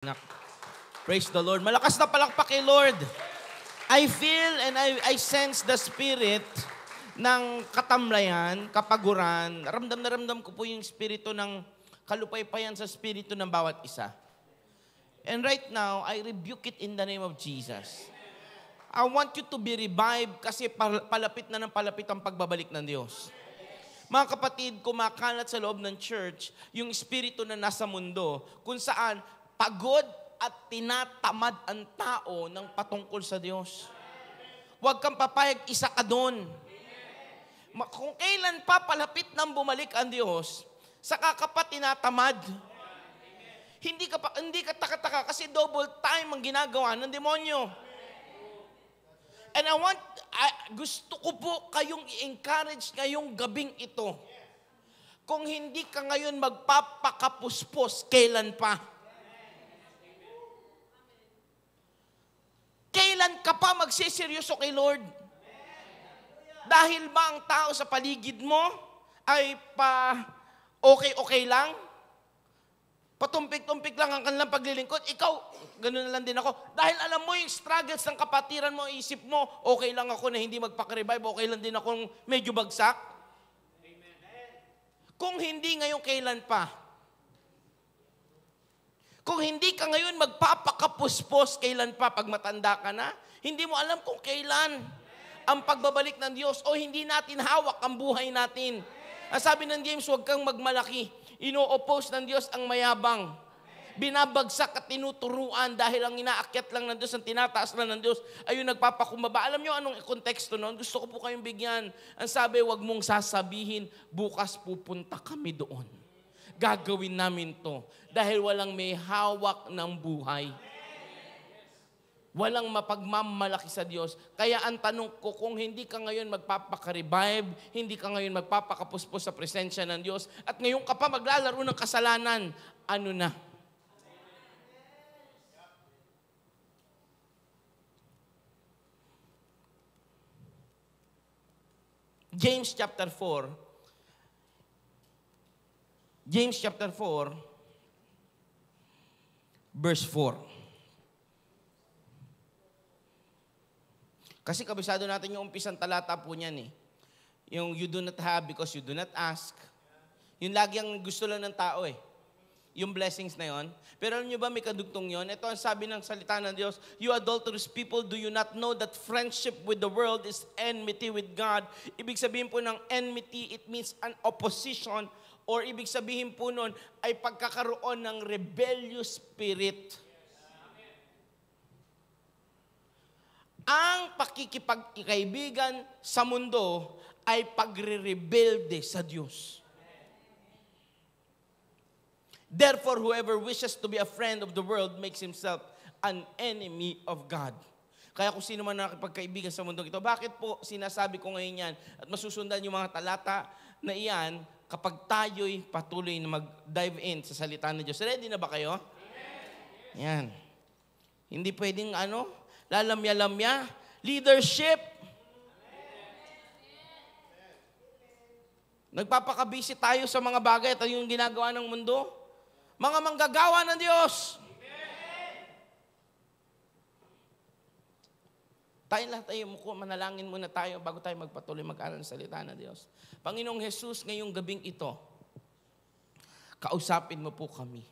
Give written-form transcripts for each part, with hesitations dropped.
Nak. Praise the Lord. Malakas na palakpak kay Lord. I feel and I sense the spirit ng katamlayan, kapaguran. Ramdam na ramdam ko po yung spirito ng kalupaypayan sa spirito ng bawat isa. And right now, I rebuke it in the name of Jesus. I want you to be revived kasi palapit na ng palapit ang pagbabalik ng Diyos. Mga kapatid, kumakalat sa loob ng church yung espiritu na nasa mundo kung saan pagod at tinatamad ang tao ng patungkol sa Diyos. Huwag kang papayag, isa ka doon. Kung kailan pa palapit nang bumalik ang Diyos, saka ka pa tinatamad. Hindi ka taka-taka kasi double time ang ginagawa ng demonyo. And gusto ko po kayong i-encourage ngayong gabing ito. Kung hindi ka ngayon magpapakapuspos, kailan pa? Kailan ka pa magsiseryoso kay Lord? Dahil ba ang tao sa paligid mo ay okay lang? Patumpik-tumpik lang ang kanilang paglilingkod. Ikaw, ganoon na lang din ako. Dahil alam mo yung struggles ng kapatiran mo, isip mo, okay lang ako na hindi magpaka-revive, okay lang din akong medyo bagsak. Kung hindi ngayon, kailan pa? Kung hindi ka ngayon magpapakapuspos, kailan pa? Pag matanda ka na, hindi mo alam kung kailan ang pagbabalik ng Diyos o hindi natin hawak ang buhay natin. Ang sabi ng James, huwag kang magmalaki. Ino-oppose ng Diyos ang mayabang. Binabagsak at tinuturuan dahil ang inaakyat lang ng Diyos, ang tinataas lang ng Diyos, ay yung nagpapakumbaba. Alam nyo anong konteksto noon? Gusto ko po kayong bigyan. Ang sabi, huwag mong sasabihin, bukas pupunta kami doon. Gagawin namin to dahil walang may hawak ng buhay. Walang mapagmamalaki sa Diyos. Kaya ang tanong ko, kung hindi ka ngayon magpapaka-revive, hindi ka ngayon magpapakapuspos sa presensya ng Diyos, at ngayon ka pa maglalaro ng kasalanan, ano na? James chapter 4, verse 4. Kasi kabisado natin yung umpisang talata po niyan eh. Yung you do not have because you do not ask. Yun lagi ang gusto lang ng tao eh. Yung blessings na yon. Pero alam nyo ba may kadugtong yon? Ito ang sabi ng salita ng Diyos, you adulterous people, do you not know that friendship with the world is enmity with God? Ibig sabihin po ng enmity, it means an opposition, or ibig sabihin po nun ay pagkakaroon ng rebellious spirit. Ang pakikipagkaibigan sa mundo ay pagre-rebelde sa Diyos. Therefore, whoever wishes to be a friend of the world makes himself an enemy of God. Kaya kung sino man nakipagkaibigan sa mundo ito, bakit po sinasabi ko ngayon yan at masusundan yung mga talata na iyan kapag tayo'y patuloy na mag-dive in sa salita ng Diyos. Ready na ba kayo? Yan. Hindi pwedeng lalamya-lamya. Leadership. Nagpapakabisi tayo sa mga bagay at yung ginagawa ng mundo. Mga manggagawa ng Diyos. Tayo lahat tayo, manalangin muna tayo bago tayo magpatuloy mag-aral ng salita ng Diyos. Panginoong Jesus, ngayong gabing ito, kausapin mo po kami.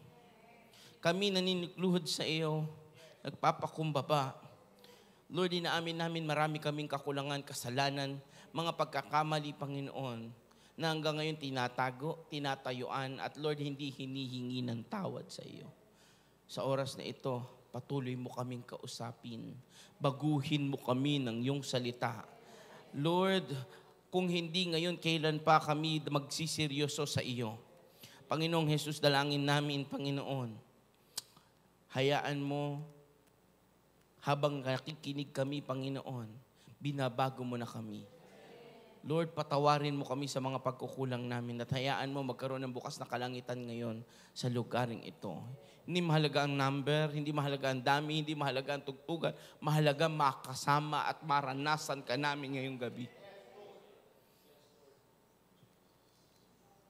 Kami naninukluhod sa iyo, nagpapakumbaba. Lord, inaamin namin marami kaming kakulangan, kasalanan, mga pagkakamali, Panginoon, na hanggang ngayon tinatago, tinatayuan, at Lord, hindi hinihingi ng tawad sa iyo. Sa oras na ito, patuloy mo kaming kausapin. Baguhin mo kami ng iyong salita. Lord, kung hindi ngayon, kailan pa kami magsiseryoso sa iyo? Panginoong Jesus, dalangin namin, Panginoon, hayaan mo, habang nakikinig kami, Panginoon, binabago mo na kami. Lord, patawarin mo kami sa mga pagkukulang namin at hayaan mo magkaroon ng bukas na kalangitan ngayon sa lugaring ito. Hindi mahalaga ang number, hindi mahalaga ang dami, hindi mahalaga ang tugtugan. Mahalaga makasama at maranasan ka namin ngayong gabi.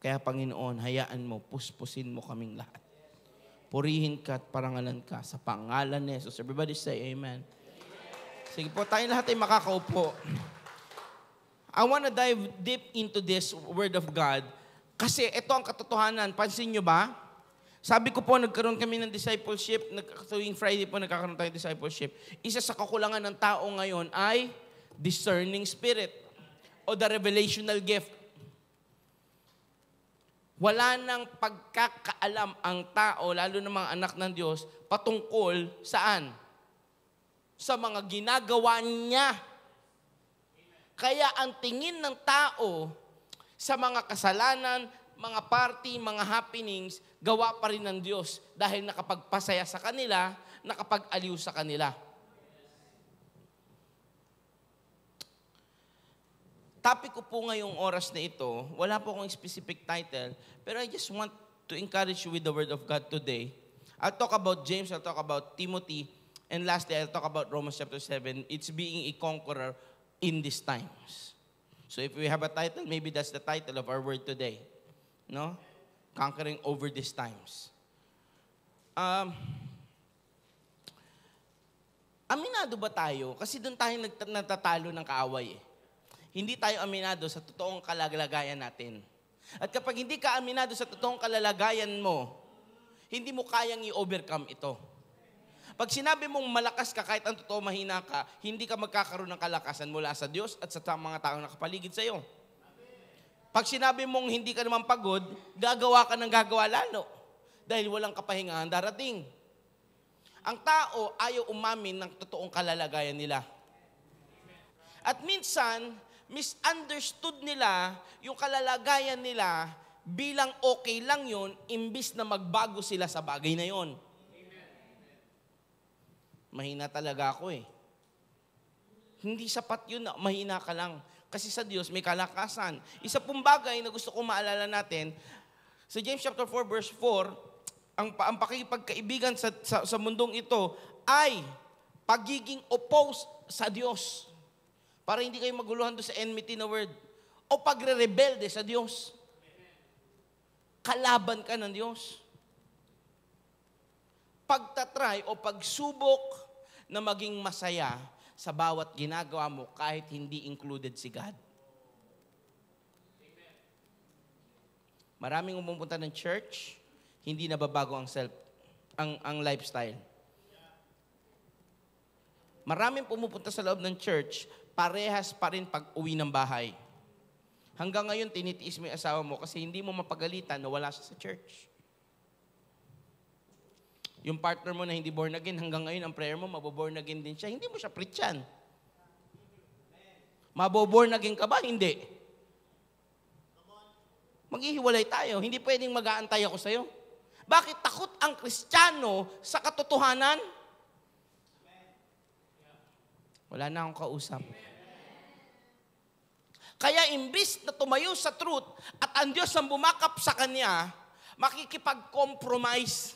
Kaya Panginoon, hayaan mo, puspusin mo kaming lahat. purihin ka at parangalan ka sa pangalan ni Jesus. Everybody say amen. Sige po, tayong lahat ay makakaupo. I wanna dive deep into this Word of God kasi ito ang katotohanan. Pansin nyo ba? Sabi ko po, nagkaroon kami ng discipleship. Tuwing Friday po, nagkakaroon tayo ng discipleship. Isa sa kakulangan ng tao ngayon ay discerning spirit o the revelational gift. Wala nang pagkakaalam ang tao, lalo ng mga anak ng Diyos, patungkol saan? Sa mga ginagawa niya. Kaya ang tingin ng tao sa mga kasalanan, mga party, mga happenings, gawa pa rin ng Diyos dahil nakapagpasaya sa kanila, nakapag-aliw sa kanila. Topic ko po ngayong oras na ito, wala po akong specific title, pero I just want to encourage you with the Word of God today. I'll talk about James, I'll talk about Timothy, and lastly, I'll talk about Romans chapter 7. It's being a conqueror in these times. So if we have a title, maybe that's the title of our word today. No? Conquering over these times. Aminado ba tayo? Kasi doon tayo natatalo ng kaaway eh. Hindi tayo aminado sa totoong kalalagayan natin. At kapag hindi ka aminado sa totoong kalalagayan mo, hindi mo kayang i-overcome ito. Pag sinabi mong malakas ka kahit ang totoo mahina ka, hindi ka magkakaroon ng kalakasan mula sa Diyos at sa mga taong nakapaligid sa iyo. Pag sinabi mong hindi ka naman pagod, gagawa ka ng gagawa lalo. Dahil walang kapahingahan darating. Ang tao ayaw umamin ng totoong kalalagayan nila. At minsan, misunderstood nila yung kalalagayan nila bilang okay lang yun, imbis na magbago sila sa bagay na yun. Mahina talaga ako eh. Hindi sapat yun na mahina ka lang. Kasi sa Diyos may kalakasan. Isa pong bagay na gusto kong maalala natin, sa James chapter 4 verse 4, ang pakikipagkaibigan sa mundong ito ay pagiging opposed sa Diyos. Para hindi kayo maguluhan doon sa enmity na word. O pagre-rebelde sa Diyos. Kalaban ka ng Diyos. Pagtatry o pagsubok na maging masaya sa bawat ginagawa mo kahit hindi included si God. Maraming pumupunta ng church, hindi nababago ang lifestyle. Maraming pumupunta sa loob ng church, parehas pa rin pag-uwi ng bahay. Hanggang ngayon, tinitiis mo yung asawa mo kasi hindi mo mapagalitan na wala siya sa church. Yung partner mo na hindi born again, hanggang ngayon ang prayer mo, maboborn again din siya. Hindi mo siya preachan. Maboborn again ka ba? Hindi. Maghihiwalay tayo. Hindi pwedeng mag-aantay ako sa'yo. Bakit takot ang Kristiyano sa katotohanan? Wala na akong kausap. Kaya imbis na tumayo sa truth at ang Diyos ang bumakap sa kanya, makikipag-compromise.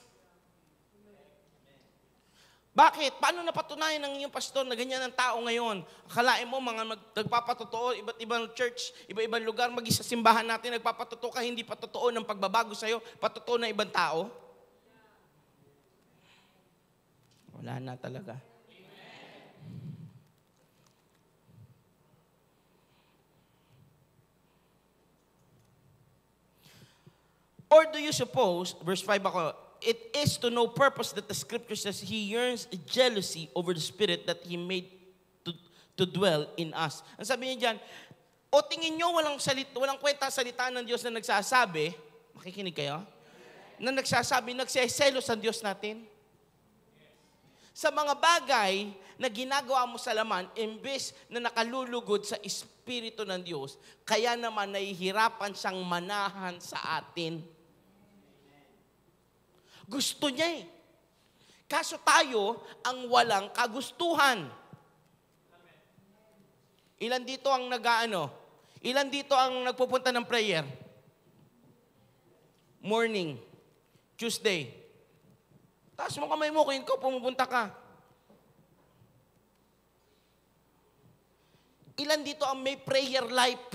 Bakit? Paano napatunayan ng inyong pastor na ganyan ang tao ngayon? Akalain mo, mga nagpapatotoo, iba't ibang church, iba-ibang lugar, mag-isa simbahan natin, nagpapatotoo ka, hindi pa totoo ng pagbabago sa'yo, patotoo ng ibang tao? Wala na talaga. Or do you suppose, verse 5 ako, it is to no purpose that the scripture says He yearns jealousy over the Spirit that He made to dwell in us. Ang sabi niya dyan, o tingin nyo walang kwenta salita ng Diyos na nagsasabi, makikinig kayo, na nagsasabi, nagseselos ang Diyos natin. Sa mga bagay na ginagawa mo sa laman, imbes na nakalulugod sa Espiritu ng Diyos, kaya naman nahihirapan siyang manahan sa atin. Gusto niya eh. Kaso tayo ang walang kagustuhan. Ilan dito ang Ilan dito ang nagpupunta ng prayer? Morning, Tuesday. Taas mo kamay mo kung ikaw pumupunta ka. Ilan dito ang may prayer life?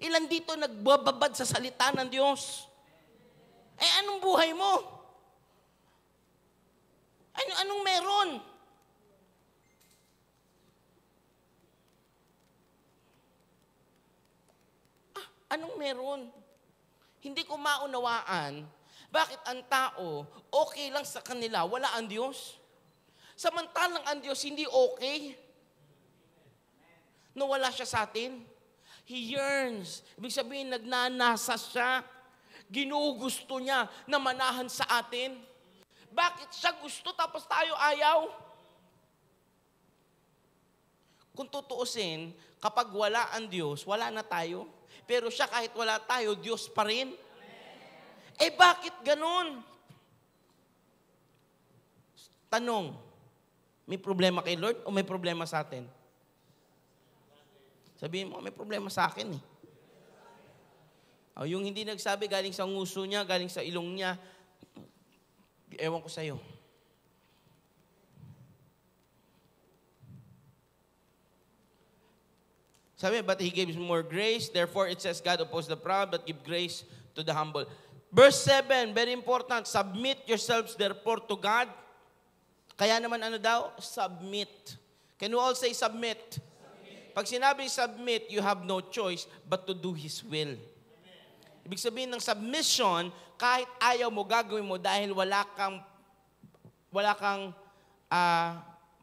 Ilan dito nagbababad sa salita ng Diyos? Eh, anong buhay mo? Anong meron? Anong meron? Hindi ko maunawaan bakit ang tao okay lang sa kanila, wala ang Diyos. Samantalang ang Diyos hindi okay. No, wala siya sa atin. He yearns. Ibig sabihin, nagnanasa siya. Ginugusto niya na manahan sa atin. Bakit siya gusto tapos tayo ayaw? Kung tutuusin, kapag wala ang Diyos, wala na tayo. Pero siya kahit wala tayo, Diyos pa rin. Eh bakit ganun? Tanong, may problema kay Lord o may problema sa atin? Sabihin mo, may problema sa akin eh. O, yung hindi nagsabi, galing sa nguso niya, galing sa ilong niya, ewan ko sa'yo. Sabi, but He gives more grace. Therefore, it says, God opposes the proud, but give grace to the humble. Verse 7, very important. Submit yourselves, therefore, to God. Kaya naman ano daw? Submit. Can you all say submit? Pag sinabi submit, you have no choice but to do His will. Ibig sabihin ng submission, kahit ayaw mo, gagawin mo dahil wala kang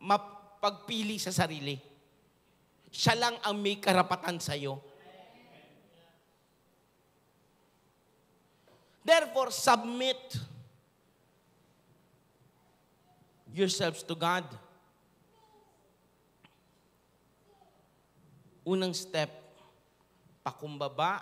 mapagpili sa sarili. Siya lang ang may karapatan sa'yo. Therefore, submit yourselves to God. Unang step, pakumbaba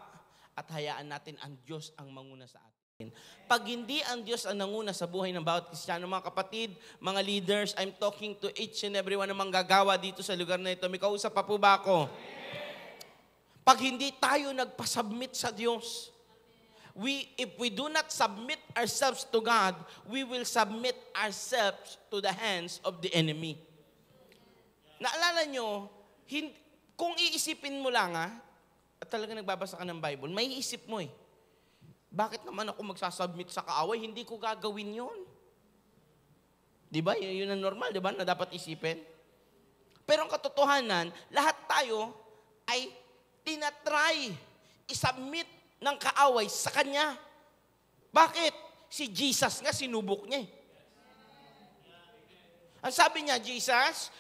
at hayaan natin ang Diyos ang manguna sa atin. Pag hindi ang Diyos ang nanguna sa buhay ng bawat Kristiyano, mga kapatid, mga leaders, I'm talking to each and every one ng manggagawa dito sa lugar na ito. May kausap pa po ba ako? Pag hindi tayo nagpasubmit sa Diyos, if we do not submit ourselves to God, we will submit ourselves to the hands of the enemy. Naalala nyo, kung iisipin mo lang at talaga nagbabasa ka ng Bible, may isip mo eh. Bakit naman ako magsasubmit sa kaaway? Hindi ko gagawin yun. Di ba? Yun ang normal, di ba? Na dapat isipin. Pero ang katotohanan, lahat tayo ay tinatry isubmit ng kaaway sa Kanya. Bakit? Si Jesus nga, sinubok niya eh. Ang sabi niya, Jesus,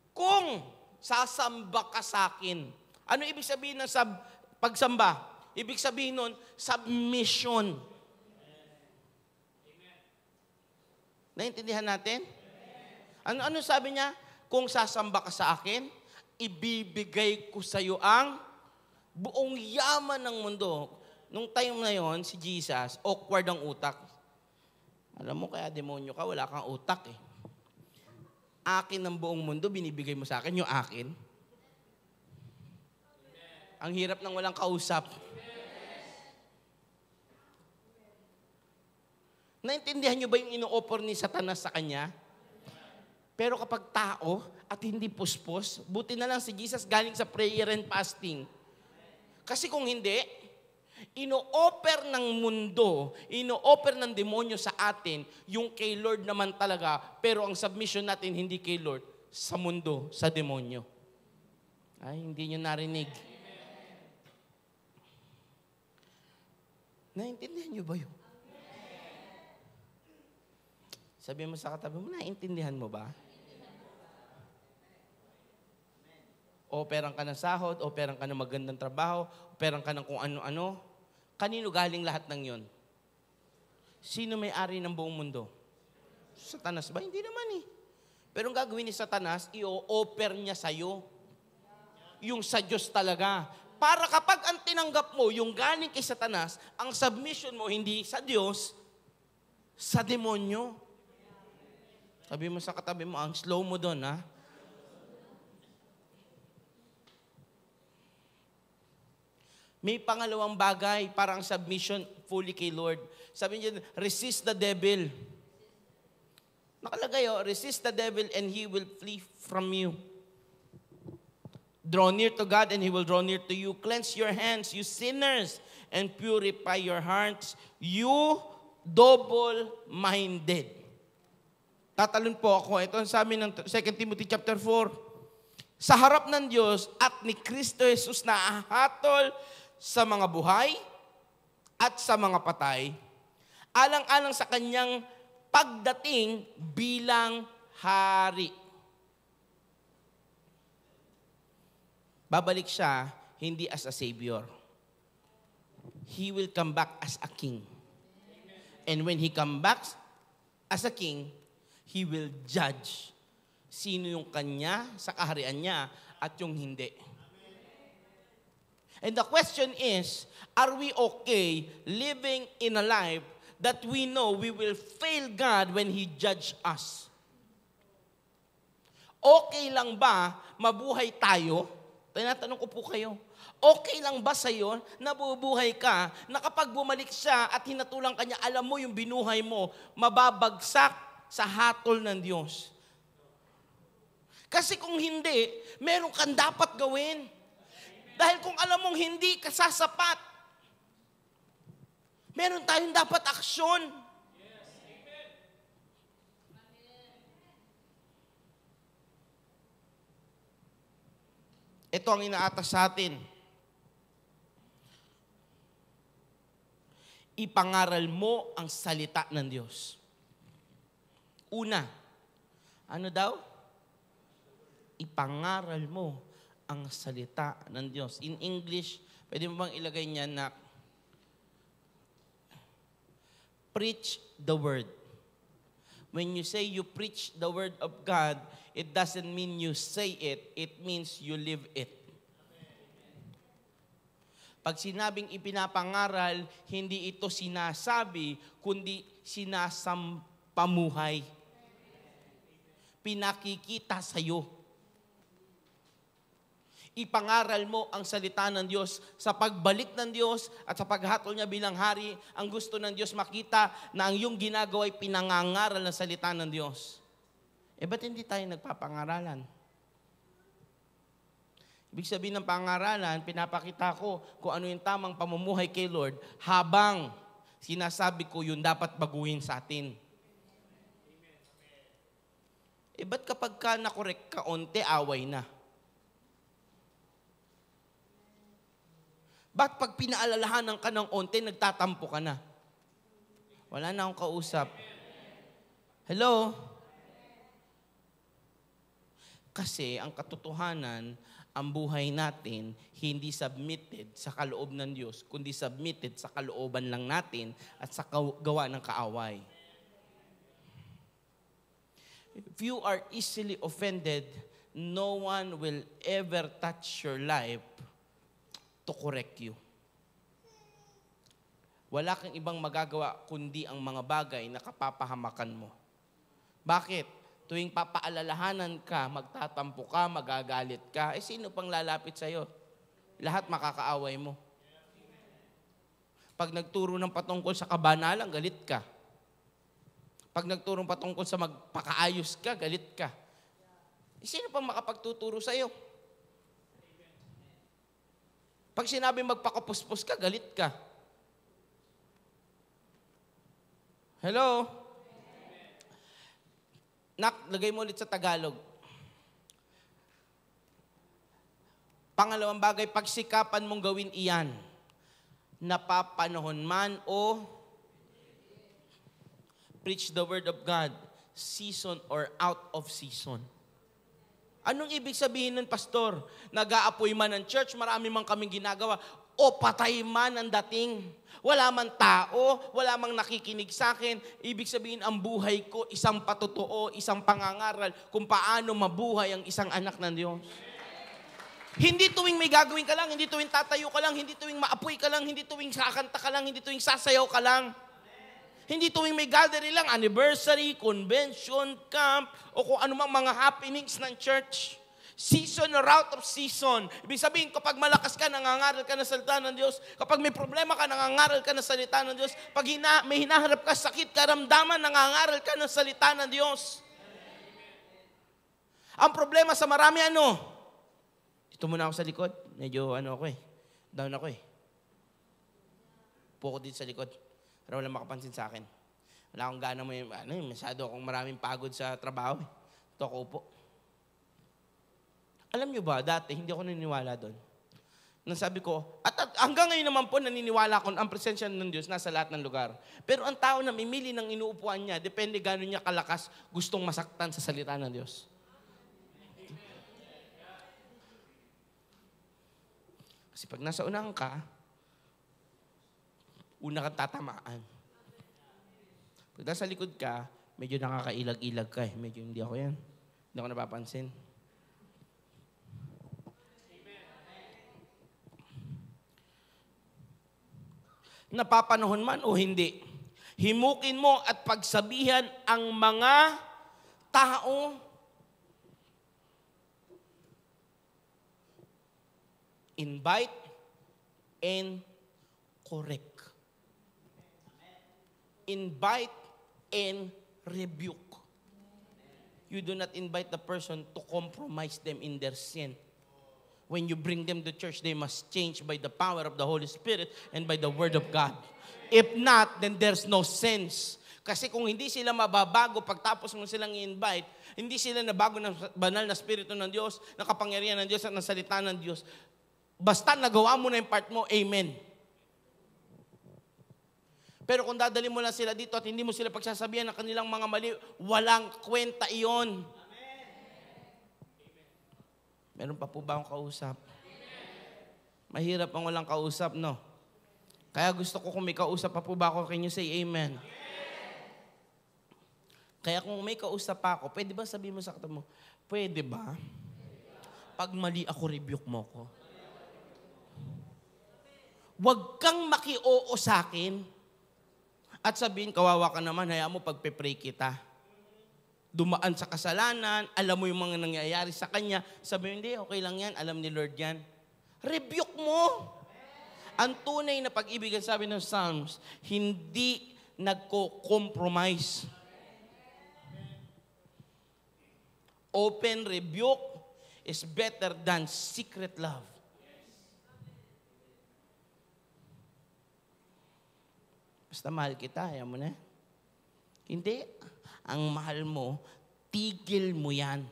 kung sasamba ka sa akin, ano ibig sabihin ng pagsamba? Ibig sabihin nun, submission. Naintindihan natin? Ano sabi niya? Kung sasamba ka sa akin, ibibigay ko sa iyo ang buong yaman ng mundo. Nung time na yon, si Jesus, awkward ang utak. Alam mo, kaya demonyo ka, wala kang utak eh. Akin ng buong mundo, binibigay mo sa akin, yung akin. Ang hirap ng walang kausap. Naintindihan niyo ba yung ino-offer ni Satanas sa kanya? Pero kapag tao at hindi puspos, buti na lang si Jesus galing sa prayer and fasting. Kasi kung hindi, ino-offer ng mundo, ino-offer ng demonyo sa atin, yung kay Lord naman talaga, pero ang submission natin hindi kay Lord, sa mundo, sa demonyo. Ay, hindi niyo narinig. Naintindihan niyo ba yun? Sabi mo sa katabi mo, naintindihan mo ba? Operang ka ng sahod, operang ka ng magandang trabaho, operang ka ng kung ano-ano. Kanino galing lahat ng yon? Sino may-ari ng buong mundo? Satanas ba? Hindi naman eh. Pero ang gagawin ni Satanas, i-offer niya sa'yo. Yung sa Diyos talaga. Para kapag ang tinanggap mo, yung galing kay Satanas, ang submission mo hindi sa Diyos, sa demonyo. Sabi mo sa katabi mo, ang slow mo doon, ha? May pangalawang bagay para ang submission fully kay Lord. Sabi niya, resist the devil. Nakalagay, resist the devil and he will flee from you. Draw near to God and He will draw near to you. Cleanse your hands, you sinners, and purify your hearts, you double-minded. Tatalon po ako. Ito ang sabi ng 2 Timothy chapter 4. Sa harap ng Diyos at ni Kristo Jesus na ahatol sa mga buhay at sa mga patay, alang-alang sa kanyang pagdating bilang hari. Babalik siya, hindi as a savior. He will come back as a king. And when he come back as a king, he will judge sino yung kanya sa kaharian niya at yung hindi. And the question is, are we okay living in a life that we know we will fail God when He judge us? Okay lang ba mabuhay tayo? Tinatanong ko po kayo, okay lang ba sa'yo na bubuhay ka na kapag bumalik siya at hinatulang kanya, alam mo yung binuhay mo, mababagsak sa hatol ng Diyos? Kasi kung hindi, meron kang dapat gawin. Dahil kung alam mong hindi ka sasapat, meron tayong dapat aksyon. Ito ang inaatas sa atin. Ipangaral mo ang salita ng Diyos. Una, ano daw? Ipangaral mo ang salita ng Diyos. In English, pwede mo bang ilagay niya na preach the word. When you say you preach the word of God, it doesn't mean you say it. It means you live it. Pag sinabing ipinapangaral, hindi ito sinasabi, kundi sinasampamuhay. Pinakikita sa'yo. Ipangaral mo ang salita ng Diyos. Sa pagbalik ng Diyos at sa paghatol niya bilang hari, ang gusto ng Diyos makita na ang iyong ginagawa ay pinangangaral ng salita ng Diyos. Ba't hindi tayo nagpapangaralan? Ibig sabihin ng pangaralan, pinapakita ko kung ano yung tamang pamumuhay kay Lord habang sinasabi ko yun dapat baguhin sa atin. Ba't kapag ka nakorek ka onte, away na? Ba't pag pinaalalahanan ka ng onte, nagtatampo ka na? Wala na akong kausap. Hello? Kasi ang katotohanan, ang buhay natin, hindi submitted sa kaloob ng Diyos, kundi submitted sa kalooban lang natin at sa gawa ng kaaway. If you are easily offended, no one will ever touch your life to correct you. Wala kang ibang magagawa kundi ang mga bagay na kapapahamakan mo. Bakit? Tuwing papaalalahanan ka, magtatampo ka, magagalit ka, sino pang lalapit sa'yo? Lahat makakaaway mo. Pag nagturo ng patungkol sa kabanalan, galit ka. Pag nagturo patungkol sa magpakaayos ka, galit ka. Sino pang makapagtuturo sa'yo? Pag sinabi magpakapuspos ka, galit ka. Hello? Nak, lagay mo ulit sa Tagalog. Pangalawang bagay, pagsikapan mong gawin iyan. Napapanahon man o preach the word of God, season or out of season. Anong ibig sabihin nun, pastor? Nag-aapoy man ng church, marami man kaming ginagawa, o patay man ang dating. Wala man tao, wala mang nakikinig sa akin. Ibig sabihin, ang buhay ko, isang patotoo, isang pangangaral kung paano mabuhay ang isang anak ng Diyos. Hindi tuwing may gagawin ka lang, hindi tuwing tatayo ka lang, hindi tuwing maapoy ka lang, hindi tuwing kakanta ka lang, hindi tuwing sasayaw ka lang. Hindi tuwing may gathering lang, anniversary, convention, camp, o kung anumang mga happenings ng church. Season or out of season. Ibig sabihin, kapag malakas ka, nangangaral ka ng salita ng Diyos. Kapag may problema ka, nangangaral ka ng salita ng Diyos. Pag may hinaharap ka, sakit, karamdaman, nangangaral ka ng salita ng Diyos. Ang problema sa marami, Dito muna ako sa likod. Medyo down ako Puko dito sa likod. Para walang makapansin sa akin. Wala akong gana mo yung, masyado akong maraming pagod sa trabaho. Ito ako po. Alam nyo ba, dati, hindi ako naniniwala doon. Nang sabi ko, at hanggang ngayon naman po, naniniwala ko ang presensya ng Diyos nasa lahat ng lugar. Pero ang tao na mimili ng inuupuan niya, depende gano'n niya kalakas gustong masaktan sa salita ng Diyos. Kasi pag nasa unahan ka, una kang tatamaan. Pag nasa likod ka, medyo nakakailag-ilag ka eh. Medyo hindi ako yan. Hindi ako napapansin. Napapanahon man o hindi, himukin mo at pagsabihan ang mga tao invite and correct. Invite and rebuke. You do not invite the person to compromise them in their sin. When you bring them to church, they must change by the power of the Holy Spirit and by the Word of God. If not, then there's no sense. Kasi kung hindi sila mababago pagtapos mo silang i-invite, hindi sila nabago ng banal na Espiritu ng Diyos, ng kapangyarihan ng Diyos at ng salita ng Diyos, basta nagawa mo na yung part mo, amen. Pero kung dadali mo lang sila dito at hindi mo sila pagsasabihan ng kanilang mga mali, walang kwenta iyon. Meron pa po ba akong kausap? Mahirap ang walang kausap, no? Kaya gusto ko kung may kausap pa po ba ako, can you say amen? Kaya kung may kausap pa ako, pwede ba sabihin mo sa katabi mo, pwede ba? Pag mali ako, rebuke mo ko. Huwag kang maki-oo sa akin at sabihin, kawawa ka naman, hayaan mo pagpe-pray kita. Dumaan sa kasalanan, alam mo yung mga nangyayari sa kanya, sabi mo, hindi, okay lang yan, alam ni Lord yan. Rebuke mo. Ang tunay na pag-ibig, sabi ng Psalms, hindi nagko-compromise. Open rebuke is better than secret love. Basta mahal kita, ayaw mo na. Hindi. Ang mahal mo, tigil mo yan.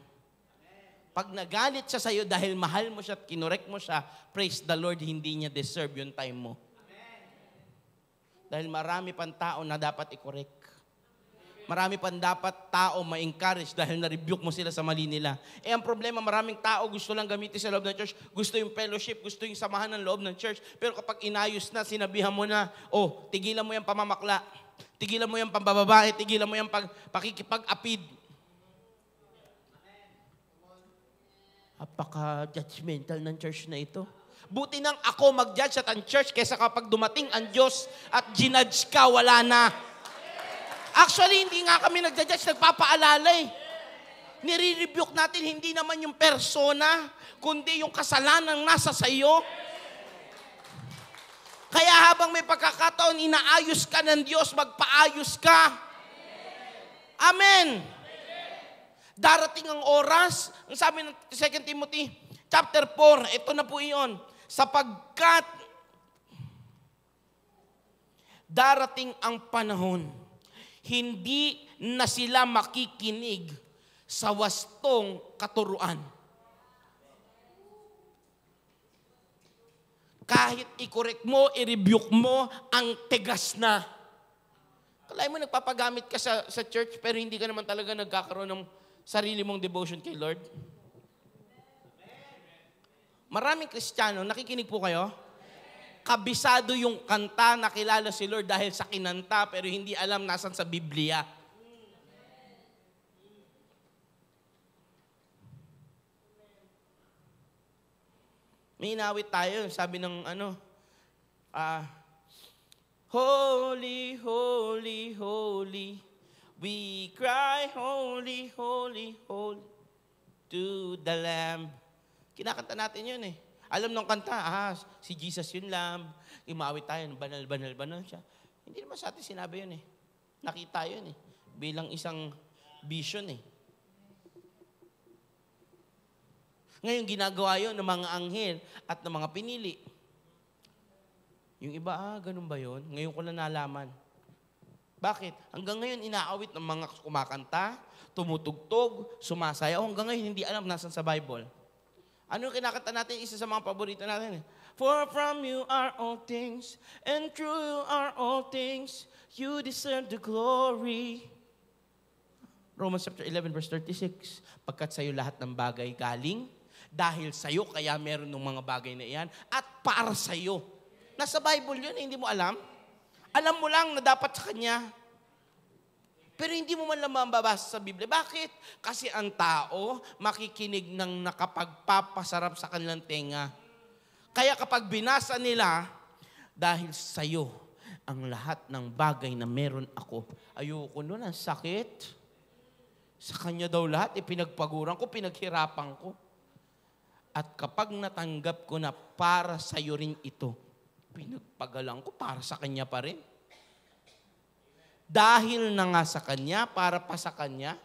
Pag nagalit siya sa'yo dahil mahal mo siya at kinorek mo siya, praise the Lord, hindi niya deserve yung time mo. Dahil marami pang tao na dapat i-correct. Marami pang dapat tao ma-encourage dahil na-rebuke mo sila sa mali nila. Eh ang problema, maraming tao gusto lang gamitin sa loob ng church, gusto yung fellowship, gusto yung samahan ng loob ng church. Pero kapag inayos na, sinabihan mo na, oh, tigilan mo yung pamamakla. Tigilan mo yung pambababae, tigilan mo yung pakikipag-apid. Apaka-judgmental ng church na ito. Buti nang ako mag-judge at ang church kaysa kapag dumating ang Diyos at ginudge ka, wala na. Actually, hindi nga kami nag-judge, nagpapaalala eh. Nire-rebuke natin hindi naman yung persona, kundi yung kasalanan nasa sayo. Kaya habang may pagkakataon, inaayos ka ng Diyos, magpaayos ka. Amen. Darating ang oras, ang sabi ng 2 Timothy chapter 4, ito na po iyon, sapagkat darating ang panahon, hindi na sila makikinig sa wastong katuruan. Kahit i-correct mo, i-rebuke mo, ang tegas na. Kalay mo nagpapagamit ka sa church pero hindi ka naman talaga nagkakaroon ng sarili mong devotion kay Lord. Maraming Kristiyano, nakikinig po kayo? Kabisado yung kanta, nakilala si Lord dahil sa kinanta pero hindi alam nasan sa Biblia. May inawit tayo, sabi ng Holy, holy, holy, we cry, holy, holy, holy, to the Lamb. Kinakanta natin yun eh. Alam ng kanta, si Jesus yun Lamb. Imawit tayo, banal, banal, banal siya. Hindi naman sa atin sinabi yun eh. Nakita yun eh. Bilang isang vision eh. Ngayon, ginagawa yun ng mga anghel at ng mga pinili. Yung iba, ganun ba yun? Ngayon ko lang nalaman. Bakit? Hanggang ngayon, inaawit ng mga kumakanta, tumutugtog, sumasayaw. Hanggang ngayon, hindi alam nasan sa Bible. Ano yung kinakanta natin? Isa sa mga paborito natin. For from you are all things, and through you are all things. You deserve the glory. Romans chapter 11, verse 36. Pagkat sa'yo lahat ng bagay galing, dahil sa'yo, kaya meron ng mga bagay na iyan, at para sa'yo. Nasa Bible yun, hindi mo alam. Alam mo lang na dapat sa Kanya. Pero hindi mo man lang mababasa sa Biblia. Bakit? Kasi ang tao makikinig ng nakapagpapasarap sa kanilang tenga. Kaya kapag binasa nila, dahil sa'yo, ang lahat ng bagay na meron ako. Ayoko nun, ang sakit. Sa Kanya daw lahat, pinagpaguran ko, pinaghirapan ko. At kapag natanggap ko na para sa'yo rin ito, pinagpagalang ko para sa Kanya pa rin. Dahil na nga sa Kanya, para pa sa Kanya.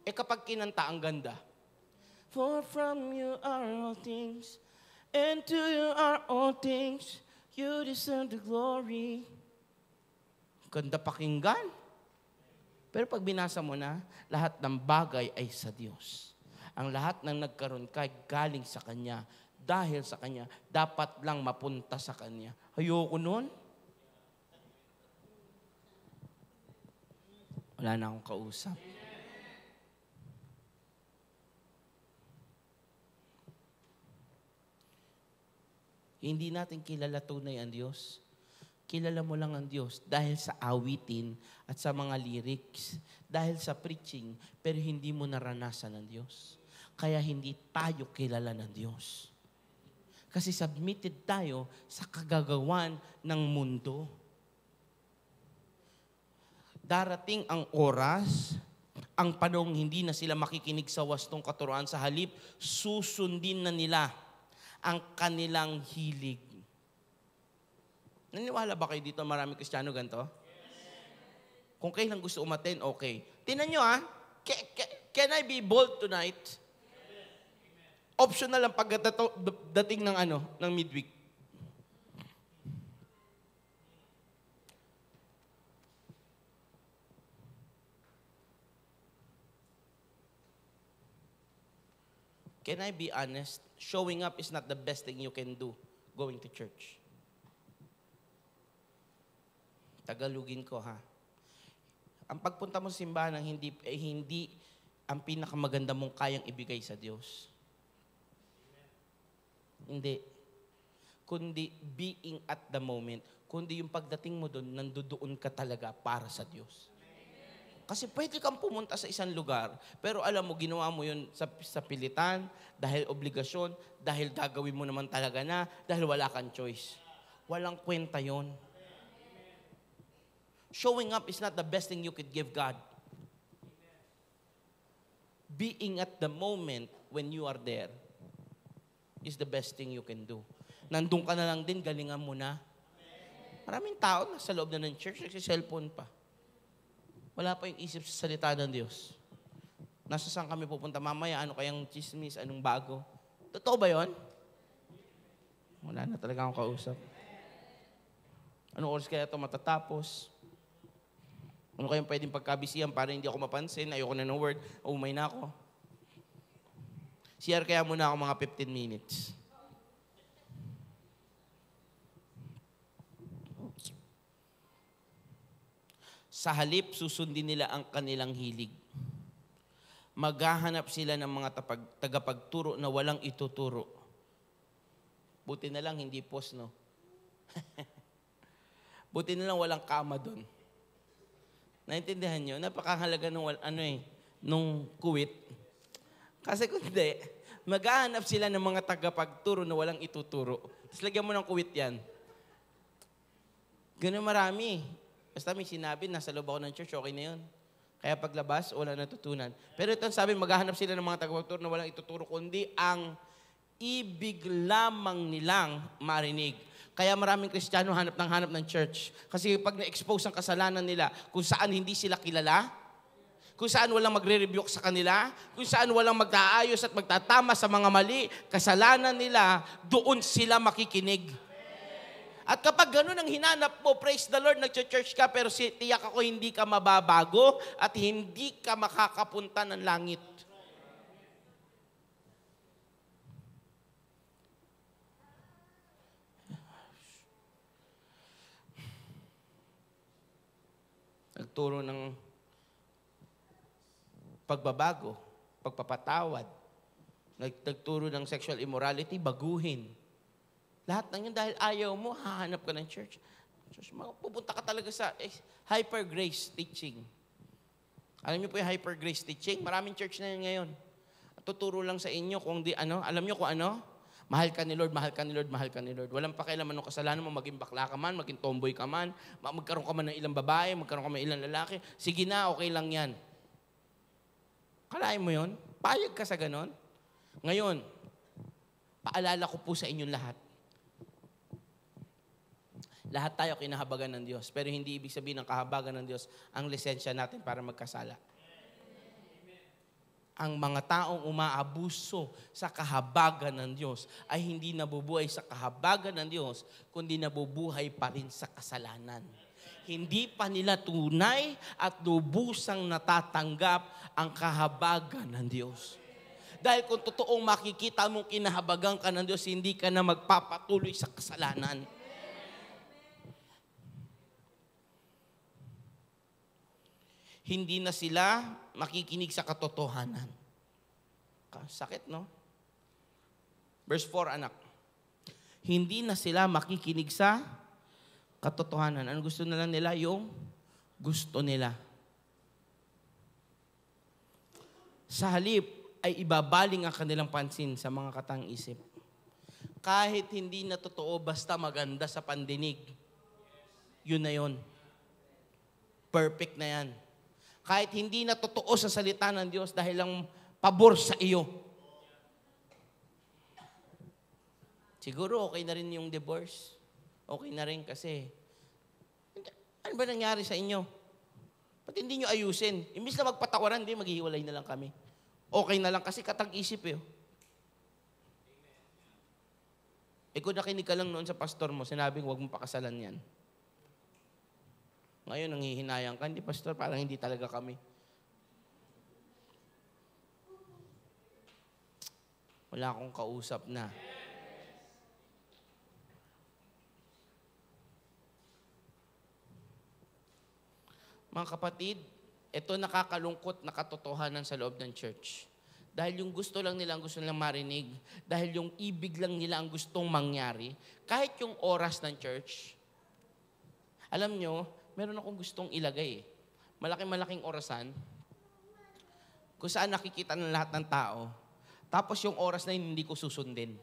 Kapag kinanta, ang ganda. For from you are all things, and to you are all things, you deserve the glory. Ganda pakinggan. Pero pag binasa mo na, lahat ng bagay ay sa Diyos. Ang lahat ng nagkaroon kay galing sa Kanya. Dahil sa Kanya, dapat lang mapunta sa Kanya. Ayoko nun. Wala na akong kausap. Hindi natin kilala tunay ang Diyos. Kilala mo lang ang Diyos dahil sa awitin at sa mga lyrics, dahil sa preaching, pero hindi mo naranasan ang Diyos. Kaya hindi tayo kilala ng Diyos. Kasi submitted tayo sa kagagawan ng mundo. Darating ang oras, ang panahong hindi na sila makikinig sa wastong katuruan, sa halip, susundin na nila ang kanilang hilig. Naniwala ba kayo dito maraming Kristiyano ganito? Kung kailan gusto umaten, okay. Tingnan nyo can I be bold tonight? Optional lang pagdating ng midweek. Can I be honest? Showing up is not the best thing you can do going to church. Tagalugin ko Ang pagpunta mo sa simbahan hindi ang pinakamaganda mong kayang ibigay sa Diyos. Hindi. Kundi being at the moment. Kundi yung pagdating mo doon, nandoon ka talaga para sa Diyos. Kasi pwede kang pumunta sa isang lugar, pero alam mo, ginawa mo yun sa pilitan, dahil obligasyon, dahil gagawin mo naman talaga na, dahil wala kang choice. Walang kwenta yun. Showing up is not the best thing you could give God. Being at the moment when you are there is the best thing you can do. Nandun ka na lang din, galingan mo na. Maraming tao nasa loob na ng church, nagsi-cellphone pa. Wala pa yung isip sa salita ng Diyos. Nasa saan kami pupunta mamaya, ano kayang chismis, anong bago. Totoo ba yun? Wala na talaga akong kausap. Anong oras kaya ito matatapos? Ano kayang pwedeng pagkabisihan para hindi ako mapansin? Ayoko na ng word. Umay na ako. CR kaya muna ako mga 15 minutes. Sa halip, susundin nila ang kanilang hilig. Maghahanap sila ng mga tagapagturo na walang ituturo. Buti na lang, hindi post, no? Buti na lang walang kama doon. Naintindihan nyo? Napakahalaga nung kuwit. Kasi kung hindi, maghahanap sila ng mga tagapagturo na walang ituturo. Tapos lagyan mo ng kuwit yan. Ganun marami. Basta may sinabi, nasa loob ako ng church, okay na yun. Kaya paglabas, wala natutunan. Pero ito sabi, maghahanap sila ng mga tagapagturo na walang ituturo, kundi ang ibig lamang nilang marinig. Kaya maraming Kristiyano hanap ng church. Kasi pag na-expose ang kasalanan nila, kung saan hindi sila kilala, kung saan walang magre-rebuke sa kanila, kung saan walang magtaayos at magtatama sa mga mali, kasalanan nila, doon sila makikinig. At kapag ganun ang hinanap mo, praise the Lord, nag-church ka, pero tiyak ako hindi ka mababago at hindi ka makakapunta ng langit. Nagturo ng pagbabago, pagpapatawad, nagturo ng sexual immorality, baguhin. Lahat ng yun dahil ayaw mo, hahanap ka ng church. Pupunta ka talaga sa hyper grace teaching. Alam niyo po yung hyper grace teaching? Maraming church na yun ngayon. Tuturo lang sa inyo kung di ano. Alam niyo kung ano? Mahal ka ni Lord, mahal ka ni Lord, mahal ka ni Lord. Walang pakialam anong kasalanan mo, maging bakla ka man, maging tomboy ka man, magkaroon ka man ng ilang babae, magkaroon ka man ng ilang lalaki. Sige na, okay lang yan. Kalahin mo yun? Payag ka sa ganon? Ngayon, paalala ko po sa inyong lahat. Lahat tayo kinahabagan ng Diyos, pero hindi ibig sabihin ng kahabagan ng Diyos ang lisensya natin para magkasala. Ang mga taong umaabuso sa kahabagan ng Diyos ay hindi nabubuhay sa kahabagan ng Diyos, kundi nabubuhay pa rin sa kasalanan. Hindi pa nila tunay at lubusang natatanggap ang kahabagan ng Diyos. Dahil kung totoong makikita mong kinahabagan ka ng Diyos, hindi ka na magpapatuloy sa kasalanan. Hindi na sila makikinig sa katotohanan. Sakit, no? Verse 4, anak. Hindi na sila makikinig sa katotohanan. Ano gusto na lang nila? Yung gusto nila. Sa halip ay ibabaling ang kanilang pansin sa mga katang-isip. Kahit hindi na totoo, basta maganda sa pandinig. Yun na yun. Perfect na yan. Kahit hindi na totoo sa salita ng Diyos dahil lang pabor sa iyo. Siguro okay na rin yung divorce. Okay na rin kasi. Ano ba nangyari sa inyo? Ba't hindi nyo ayusin? Imbis na magpatawaran, hindi, maghihiwalay na lang kami. Okay na lang kasi katag-isip eh. Kung nakinig ka lang noon sa pastor mo, sinabing huwag mong pakasalan yan. Ngayon, nanghihinayang ka, hindi pastor, parang hindi talaga kami. Wala akong kausap na. Mga kapatid, ito nakakalungkot na katotohanan sa loob ng church. Dahil yung gusto lang nila ang gusto nilang marinig, dahil yung ibig lang nila ang gustong mangyari, kahit yung oras ng church, alam nyo, meron akong gustong ilagay. Malaking-malaking orasan, kung saan nakikita ng lahat ng tao, tapos yung oras na yun, hindi ko susundin.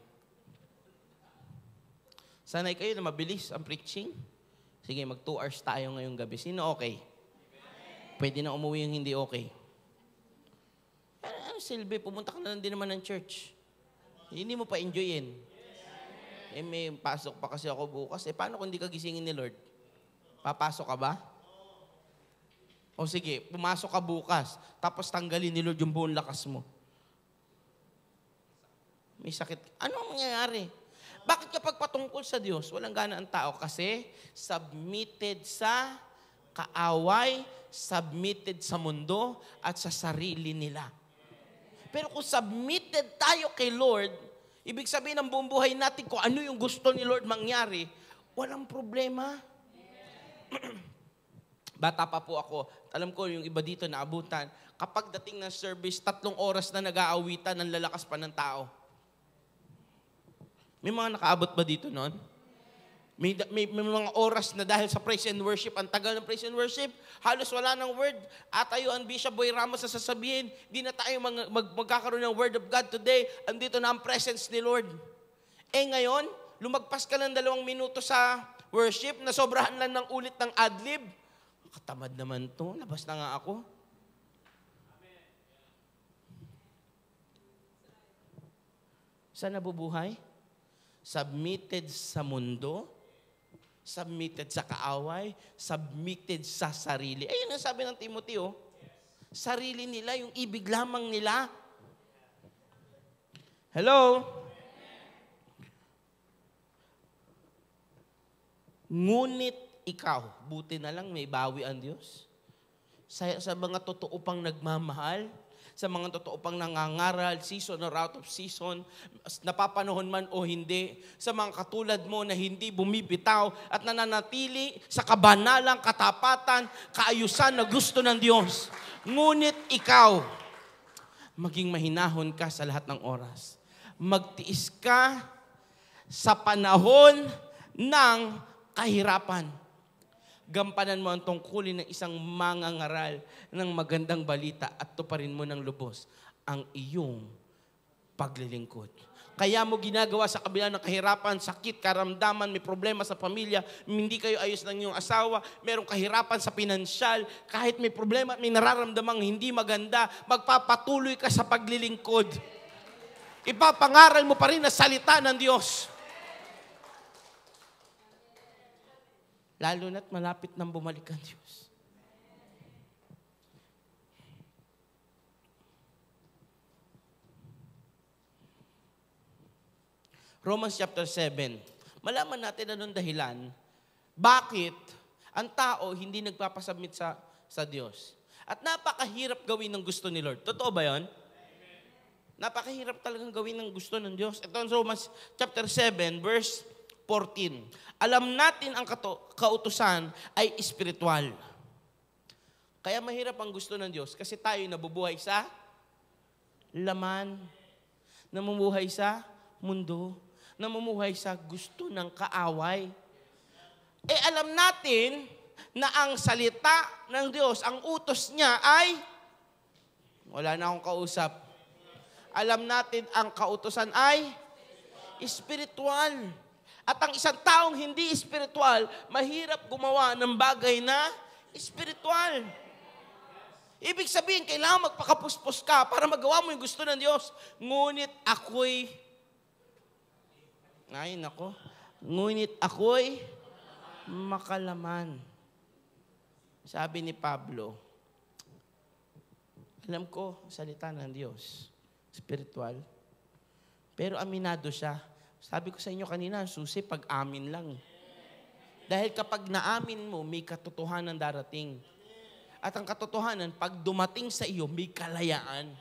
Sanay kayo na mabilis ang preaching? Sige, mag 2 hours tayo ngayong gabi. Sino okay? Pwede na umuwi yung hindi okay. Ano silbi? Pumunta ka na lang din naman ng church. Hindi mo pa enjoyin. May pasok pa kasi ako bukas. Paano kung hindi ka gisingin ni Lord? Papasok ka ba? O sige, pumasok ka bukas, tapos tanggalin ni Lord yung buong lakas mo. May sakit. Ano ang mangyayari? Bakit kapag patungkol sa Diyos, walang gana ang tao? Kasi submitted sa kaaway, submitted sa mundo, at sa sarili nila. Pero kung submitted tayo kay Lord, ibig sabihin ng buong buhay natin kung ano yung gusto ni Lord mangyari, walang problema. Bata pa po ako, alam ko yung iba dito naabutan, kapag dating ng service, 3 oras na nag-aawitan, ang lalakas pa ng tao. May mga nakaabot ba dito noon? May mga oras na dahil sa praise and worship, ang tagal ng praise and worship, halos wala ng word. At tayo, ang Bishop Boy Ramos na sasabihin, di na tayo magkakaroon ng word of God today, andito na ang presence ni Lord. Ngayon, lumagpas ka ng 2 minuto sa worship, na sobrahan lang ng ulit ng adlib. Katamad naman to, labas na nga ako. Saan nabubuhay? Submitted sa mundo, submitted sa kaaway, submitted sa sarili. Ayun ang sabi ng Timothy, oh. Sarili nila, yung ibig lamang nila. Hello? Ngunit ikaw, buti na lang may bawi ang Diyos. Sa mga totoo pang nagmamahal, sa mga totoo pang nangangaral, season or out of season, napapanahon man o hindi, sa mga katulad mo na hindi bumibitaw at nananatili sa kabanalang katapatan, kaayusan na gusto ng Diyos. Ngunit ikaw, maging mahinahon ka sa lahat ng oras. Magtiis ka sa panahon ng kahirapan. Gampanan mo ang tungkulin ng isang mangangaral ng magandang balita at tuparin mo ng lubos ang iyong paglilingkod. Kaya mo ginagawa sa kabila ng kahirapan, sakit, karamdaman, may problema sa pamilya, hindi kayo ayos ng iyong asawa, merong kahirapan sa pinansyal, kahit may problema, may nararamdamang hindi maganda, magpapatuloy ka sa paglilingkod. Ipapangaral mo pa rin na salita ng Diyos. Lalo na't malapit nang bumalik ang Diyos. Romans chapter 7. Malaman natin anong dahilan, bakit ang tao hindi nagpapasubmit sa Diyos. At napakahirap gawin ng gusto ni Lord. Totoo ba yun? Napakahirap talagang gawin ng gusto ng Diyos. Ito ang Romans chapter 7, verse 14. Alam natin ang kautusan ay espiritual. Kaya mahirap ang gusto ng Diyos kasi tayo nabubuhay sa laman, namumuhay sa mundo, namumuhay sa gusto ng kaaway. Alam natin na ang salita ng Diyos, ang utos niya ay, wala na akong kausap. Alam natin ang kautusan ay espiritual. At ang isang taong hindi espiritual, mahirap gumawa ng bagay na espiritual. Ibig sabihin, kailangan magpakapuspos ka para magawa mo yung gusto ng Diyos. Ngunit ako'y makalaman. Sabi ni Pablo, alam ko, salita ng Diyos, espiritual. Pero aminado siya. Sabi ko sa inyo kanina, susi pag-amin lang. Dahil kapag naamin mo, may katotohanan darating. At ang katotohanan, pag dumating sa iyo, may kalayaan.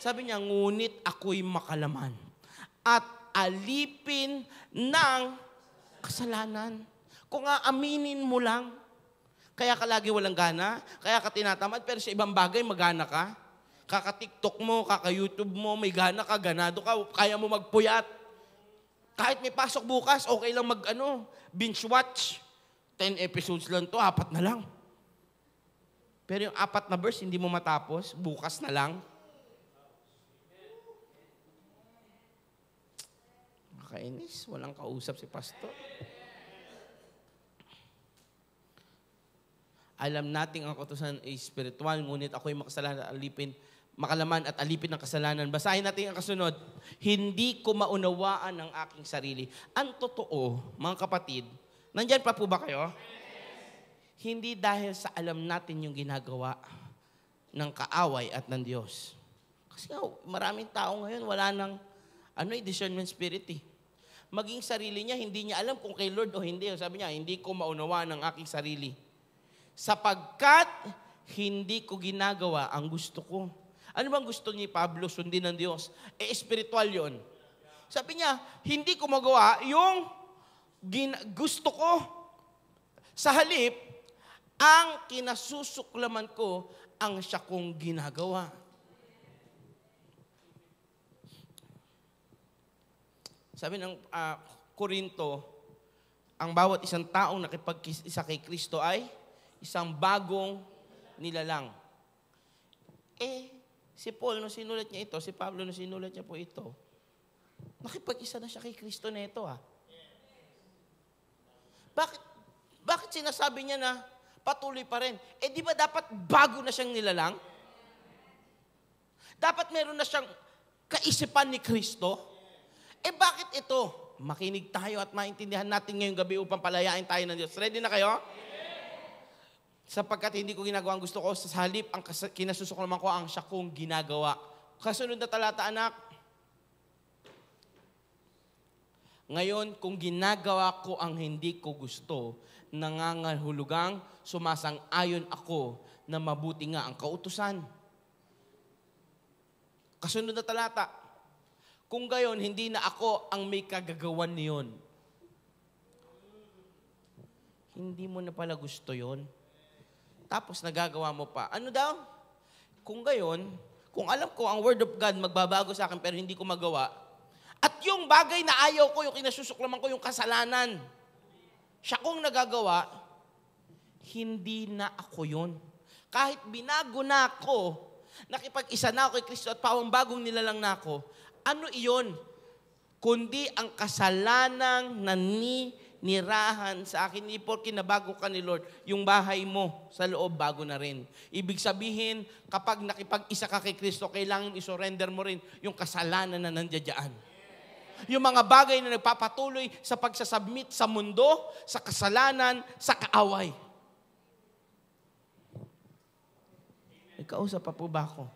Sabi niya, ngunit ako'y makalaman. At alipin ng kasalanan. Kung aaminin mo lang, kaya ka lagi walang gana, kaya ka tinatamad, pero sa ibang bagay, magana ka. Kaka-TikTok mo, kaka-YouTube mo, may gana ka, ganado ka, kaya mo magpuyat. Kahit may pasok bukas, okay lang binge watch. 10 episodes lang to, 4 na lang. Pero yung 4 na verse, hindi mo matapos, bukas na lang. Makainis, walang kausap si pastor. Alam nating ang kautusan ay spiritual, ngunit ako'y makalaman at alipin ng kasalanan. Basahin natin ang kasunod. Hindi ko maunawaan ang aking sarili. Ang totoo, mga kapatid, nandyan pa po ba kayo? Hindi dahil sa alam natin yung ginagawa ng kaaway at ng Diyos. Kasi maraming tao ngayon, wala nang discernment spirit eh. Maging sarili niya, hindi niya alam kung kay Lord o hindi. Sabi niya, hindi ko maunawaan ang aking sarili. Sapagkat hindi ko ginagawa ang gusto ko. Ano bang gusto ni Pablo sundin ng Diyos? Espiritual yon. Sabi niya, hindi ko magawa yung gusto ko. Sa halip, ang kinasusuklaman ko, ang siya kong ginagawa. Sabi ng Korinto, ang bawat isang taong nakipag-isa kay Kristo ay isang bagong nilalang. Si Paul, nung sinulat niya ito, si Pablo, nung sinulat niya po ito, nakipag-isa na siya kay Kristo na ito. Bakit sinasabi niya na patuloy pa rin? Di ba dapat bago na siyang nilalang? Dapat meron na siyang kaisipan ni Kristo? Bakit ito? Makinig tayo at maintindihan natin ngayong gabi upang palayain tayo ng Diyos. Ready na kayo? Sapagkat hindi ko ginagawa ang gusto ko, sa halip ang kinasusuklaman ko ang siya kong ginagawa. Kasunod na talata, anak. Ngayon, kung ginagawa ko ang hindi ko gusto, nangangahulugang sumasang-ayon ako na mabuti nga ang kautusan. Kasunod na talata, kung gayon, hindi na ako ang may kagagawan niyon. Hindi mo na pala gusto yon. Tapos nagagawa mo pa. Ano daw? Kung gayon, kung alam ko ang Word of God magbabago sa akin pero hindi ko magawa, at yung bagay na ayaw ko, yung kinasusuklaman ko, yung kasalanan, siya kong nagagawa, hindi na ako yun. Kahit binago na ako, nakipag-isa na ako kay Kristo at bagong nilalang na ako, ano iyon? Kundi ang kasalanang naninirahan sa akin. Hindi porke nabago ka ni Lord, yung bahay mo sa loob bago na rin. Ibig sabihin, kapag nakipag-isa ka kay Kristo, kailangan isurrender mo rin yung kasalanan na nandiyan. Yung mga bagay na nagpapatuloy sa pagsasubmit sa mundo, sa kasalanan, sa kaaway. May kausap pa po ba ako?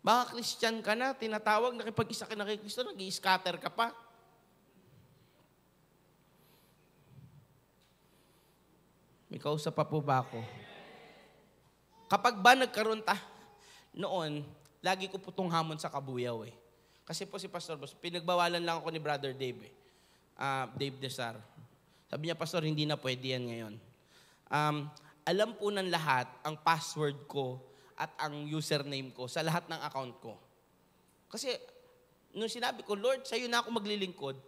Baka Christian ka na, tinatawag, nakipag-isa ka na kay Kristo, nag-i-scatter ka pa. May kausap pa po ba ako? Kapag ba nagkaroon noon, lagi ko po itong hamon sa kabuyaw eh. Kasi po si Pastor Boss, pinagbawalan lang ako ni Brother Dave eh. Dave Desar. Sabi niya, Pastor, hindi na pwede yan ngayon. Alam po ng lahat ang password ko at ang username ko sa lahat ng account ko. Kasi, nung sinabi ko, Lord, sa'yo na ako maglilingkod,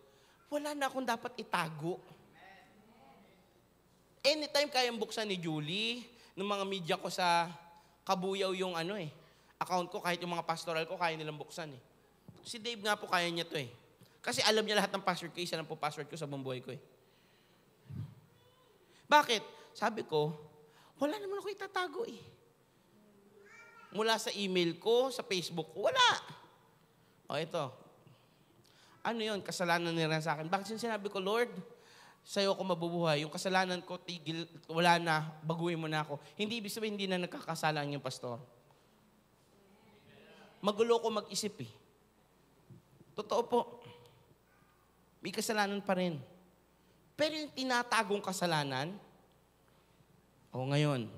wala na akong dapat itago. Anytime kayang buksan ni Julie, ng mga media ko sa kabuyaw yung account ko, kahit yung mga pastoral ko, kaya nilang buksan eh. Si Dave nga po, kaya niya to eh. Kasi alam niya lahat ng password ko, isa lang po password ko sa buong buhay ko eh. Bakit? Sabi ko, wala naman ako itatago eh. Mula sa email ko, sa Facebook ko, wala. O ito. Ano yun? Kasalanan nila sa akin. Bakit sinabi ko, Lord, sa'yo ako mabubuhay. Yung kasalanan ko, tigil, wala na, baguhin mo na ako. Hindi ibig sabihin, hindi na nagkakasalan yung pastor. Magulo ko mag-isip eh. Totoo po. May kasalanan pa rin. Pero yung tinatagong kasalanan, ngayon,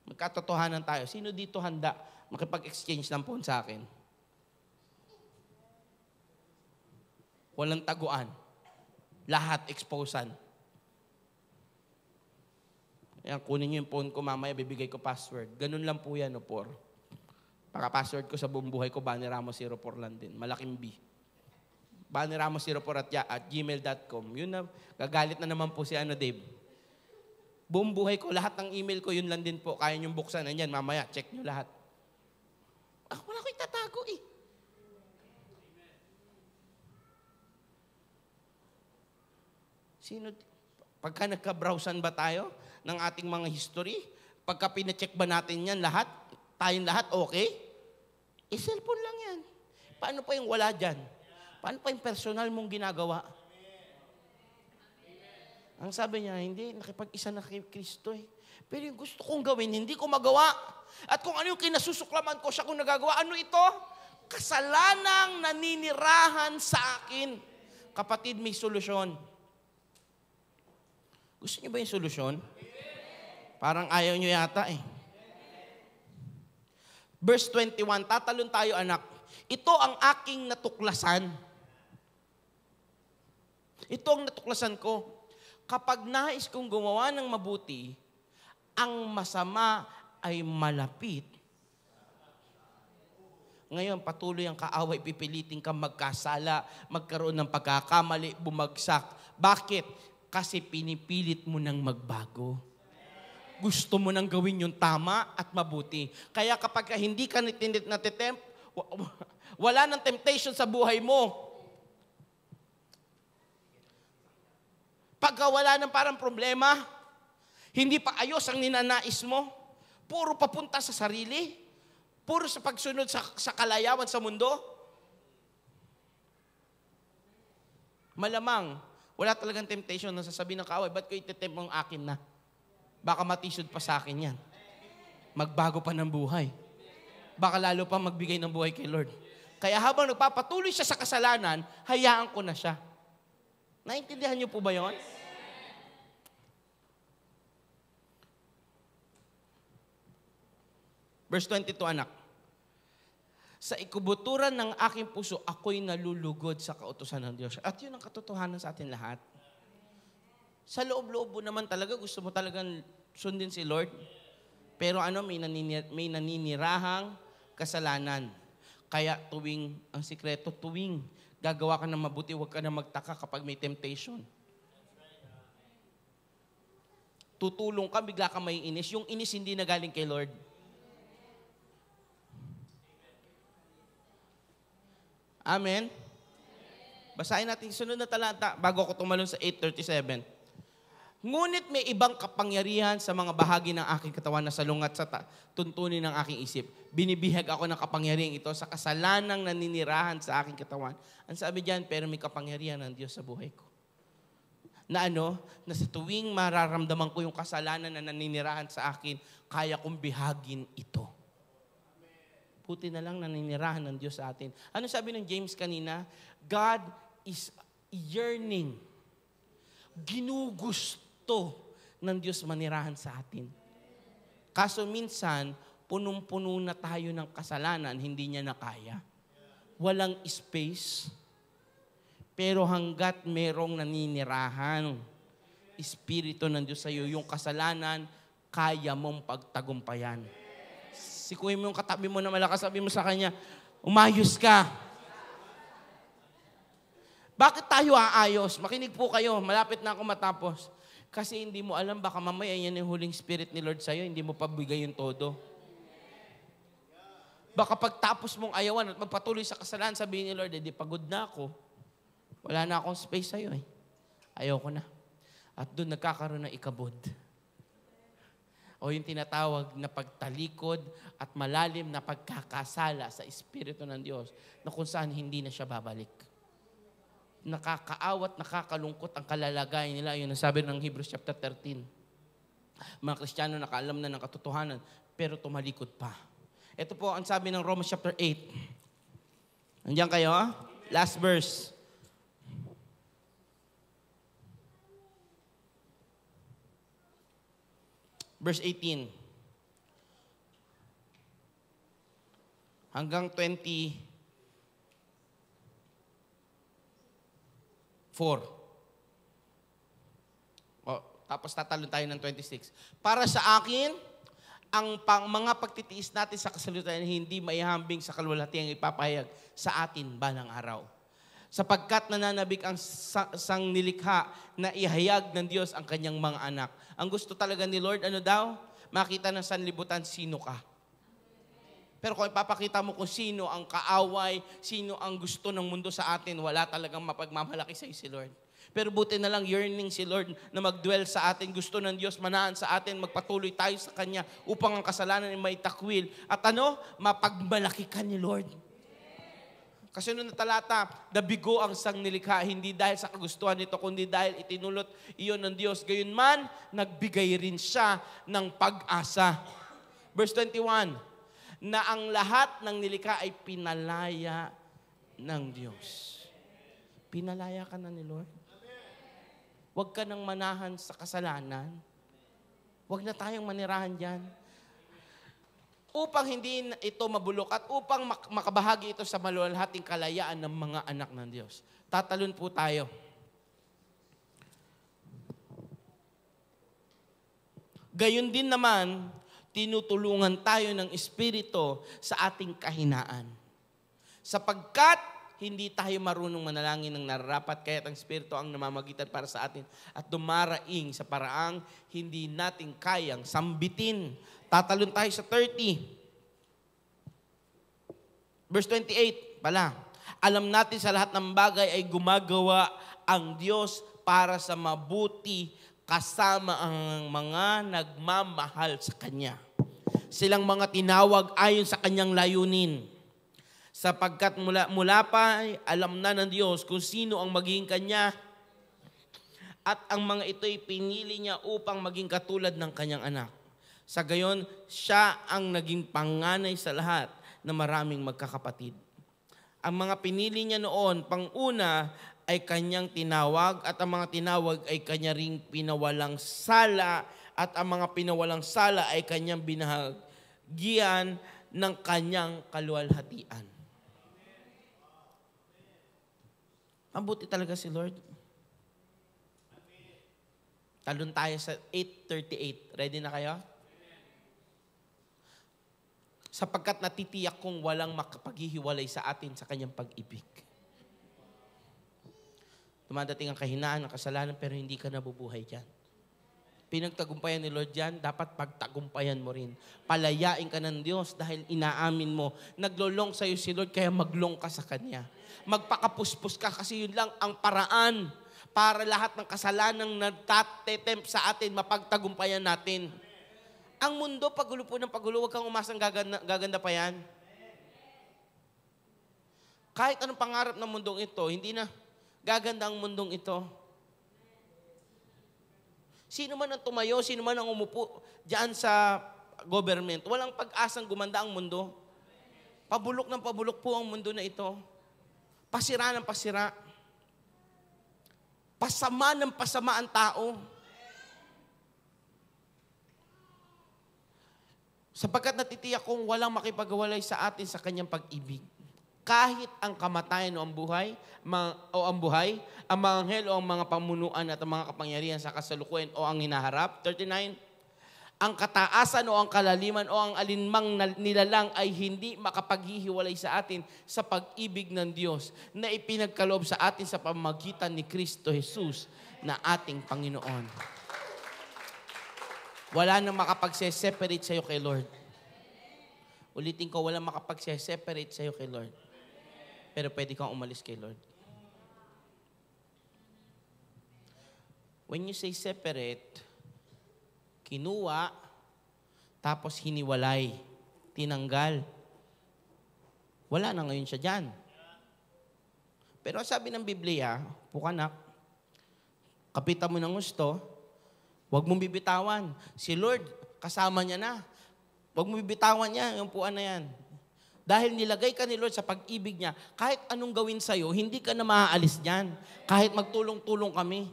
magkatotohanan tayo. Sino dito handa makipag-exchange ng phone sa akin? Walang taguan. Lahat exposan. Ayan, kunin niyo yung phone ko, mamaya bibigay ko password. Ganun lang po yan, por. Paka-password ko sa buong buhay ko, Banny Ramos 04 lang din. Malaking B. Banny Ramos 04 at gmail.com. Yun na, gagalit na naman po si Dave. Buong buhay ko, lahat ng email ko, yun lang din po. Kaya niyong buksan. Ayan, mamaya, check niyo lahat. Wala ko itatago eh. Pagka nagka-browsan ba tayo ng ating mga history, pagka pina-check ba natin yan lahat, tayong lahat okay? Cellphone lang yan. Paano pa yung wala dyan? Paano pa yung personal mong ginagawa? Ang sabi niya, hindi, nakipag-isa na kay Kristo eh. Pero yung gusto kong gawin, hindi ko magawa. At kung ano yung kinasusuklaman ko, siya kung nagagawa. Ano ito? Kasalanang naninirahan sa akin. Kapatid, may solusyon. Gusto niyo ba yung solusyon? Parang ayaw niyo yata eh. Verse 21, tatalon tayo anak. Ito ang aking natuklasan. Ito ang natuklasan ko. Kapag nais kong gumawa ng mabuti, ang masama ay malapit. Ngayon, patuloy ang kaaway, pipilitin kang magkasala, magkaroon ng pagkakamali, bumagsak. Bakit? Kasi pinipilit mo nang magbago. Gusto mo nang gawin yung tama at mabuti. Kaya kapag hindi ka natitempt, wala nang temptation sa buhay mo. Pagka wala nang parang problema, hindi pa ayos ang ninanais mo, puro papunta sa sarili, puro sa pagsunod sa kalayawan sa mundo, malamang, wala talagang temptation na sasabihin ng kaaway, ba't ko itetempt ang akin na? Baka matisod pa sa akin yan. Magbago pa ng buhay. Baka lalo pa magbigay ng buhay kay Lord. Kaya habang nagpapatuloy siya sa kasalanan, hayaan ko na siya. Naintindihan niyo po ba yon? Verse 22, anak. Sa ikubuturan ng aking puso, ako'y nalulugod sa kautusan ng Diyos. At yun ang katotohanan sa atin lahat. Sa loob-loob mo naman talaga, gusto mo talagang sundin si Lord. Pero may naninirahang kasalanan. Kaya ang sikreto, tuwing gagawa ka ng mabuti, huwag ka na magtaka kapag may temptation. Tutulong ka, bigla ka may inis. Yung inis hindi na galing kay Lord. Amen? Basahin natin sunod na talata bago ako tumalon sa 8:37. Ngunit may ibang kapangyarihan sa mga bahagi ng aking katawan na salungat sa tuntunin ng aking isip. Binibihag ako ng kapangyarihan ito sa kasalanang naninirahan sa aking katawan. Ang sabi diyan, pero may kapangyarihan ng Diyos sa buhay ko. Na sa tuwing mararamdaman ko yung kasalanan na naninirahan sa akin, kaya kong bihagin ito. Buti na lang naninirahan ng Diyos sa atin. Ano sabi ng James kanina? God is yearning. Ginugusto ng Diyos manirahan sa atin. Kaso minsan, punong-puno na tayo ng kasalanan, hindi niya na kaya. Walang space. Pero hanggat merong naninirahan, Espiritu ng Diyos sa iyo, yung kasalanan, kaya mong pagtagumpayan. Sikuhin mo yung katabi mo na malakas, sabi mo sa kanya, umayos ka. Bakit tayo aayos? Makinig po kayo, malapit na ako matapos. Kasi hindi mo alam, baka mamaya yan yung huling spirit ni Lord sa'yo, hindi mo pabigay yung todo. Baka pagtapos mong ayawan at magpatuloy sa kasalanan, sabihin ni Lord, di pagod na ako. Wala na akong space sa'yo eh. Ayoko na. At doon nagkakaroon ng ikabod. O yung tinatawag na pagtalikod at malalim na pagkakasala sa Espiritu ng Diyos na kung saan hindi na siya babalik. Nakakaawat, nakakalungkot ang kalalagayan nila. Yun ang sabi ng Hebrews chapter 13. Mga Kristiyano nakaalam na ng katotohanan, pero tumalikod pa. Ito po ang sabi ng Romans chapter 8. Nandiyan kayo, ha? Last verse. Verse 18. Hanggang 24. Tapos tatalon tayo ng 26. Para sa akin, ang mga pagtitiis natin sa kasalutan hindi maihambing sa kalwalhatiang ipapahayag sa atin balang araw. Sapagkat nananabik ang sangnilikha na ihayag ng Diyos ang kanyang mga anak. Ang gusto talaga ni Lord, ano daw? Makita ng sanlibutan, sino ka. Pero kung ipapakita mo kung sino ang kaaway, sino ang gusto ng mundo sa atin, wala talagang mapagmamalaki sa'yo si Lord. Pero buti na lang yearning si Lord na mag-dwell sa atin. Gusto ng Diyos manaan sa atin, magpatuloy tayo sa Kanya upang ang kasalanan ay may takwil. At mapagmalaki ka ni Lord. Kasi noong talata, nabigo ang sangnilikha, hindi dahil sa kagustuhan nito, kundi dahil itinulot iyon ng Diyos. Gayunman, nagbigay rin siya ng pag-asa. Verse 21, na ang lahat ng nilikha ay pinalaya ng Diyos. Pinalaya ka na ni Lord. Huwag ka nang manahan sa kasalanan. Huwag na tayong manirahan dyan. Upang hindi ito mabulok at upang makabahagi ito sa maluwalhating kalayaan ng mga anak ng Diyos. Tatalon po tayo. Gayon din naman, tinutulungan tayo ng Espiritu sa ating kahinaan. Sapagkat hindi tayo marunong manalangin ng nararapat, kaya't ang Espiritu ang namamagitan para sa atin at dumaraing sa paraang hindi natin kayang sambitin. Tatalon tayo sa 30. Verse 28 pala. Alam natin sa lahat ng bagay ay gumagawa ang Diyos para sa mabuti kasama ang mga nagmamahal sa Kanya. Silang mga tinawag ayon sa Kanyang layunin. Sapagkat mula pa ay alam na ng Diyos kung sino ang magiging Kanya at ang mga ito'y pinili niya upang maging katulad ng Kanyang anak. Sa gayon, siya ang naging panganay sa lahat na maraming magkakapatid. Ang mga pinili niya noon, pang-una, ay kanyang tinawag at ang mga tinawag ay kanya ring pinawalang sala at ang mga pinawalang sala ay kanyang binahagyan ng kanyang kaluwalhatian. Mabuti talaga si Lord. Talon tayo sa 8:38. Ready na kayo? Sapagkat natitiyak kong walang makapaghihiwalay sa atin sa kanyang pag-ibig. Dumadating ang kahinaan ng kasalanan pero hindi ka nabubuhay dyan. Pinagtagumpayan ni Lord dyan, dapat pagtagumpayan mo rin. Palayain ka ng Diyos dahil inaamin mo. Naglolong sa'yo si Lord kaya maglong ka sa Kanya. Magpakapuspos ka kasi yun lang ang paraan para lahat ng kasalanang nagtatempt sa atin, mapagtagumpayan natin. Ang mundo, pagulo po ng pagulo, huwag kang umasang gaganda pa yan. Kahit anong pangarap ng mundong ito, hindi na gaganda ang mundong ito. Sino man ang tumayo, sino man ang umupo diyan sa government, walang pag-asang gumanda ang mundo. Pabulok ng pabulok po ang mundo na ito. Pasira ng pasira. Pasama ng pasama ang tao. Sapagkat natitiyak kong walang makipagwalay sa atin sa kanyang pag-ibig. Kahit ang kamatayan o ang buhay, ang mga anghel o ang mga pamunuan at ang mga kapangyarihan sa kasalukuyan o ang hinaharap. 39, ang kataasan o ang kalaliman o ang alinmang nilalang ay hindi makapaghihiwalay sa atin sa pag-ibig ng Diyos na ipinagkaloob sa atin sa pamamagitan ni Kristo Jesus na ating Panginoon. Wala nang makapagse-separate sa'yo kay Lord. Ulitin ko, walang makapagse-separate sa'yo kay Lord. Pero pwede kang umalis kay Lord. When you say separate, kinuha, tapos hiniwalay, tinanggal. Wala na ngayon siya dyan. Pero sabi ng Biblia, pukanak, kapitan mo ng gusto, huwag mong bibitawan. Si Lord, kasama niya na. Huwag mong bibitawan niya, yung puan na yan. Dahil nilagay ka ni Lord sa pag-ibig niya, kahit anong gawin sa'yo, hindi ka na maaalis dyan. Kahit magtulong-tulong kami.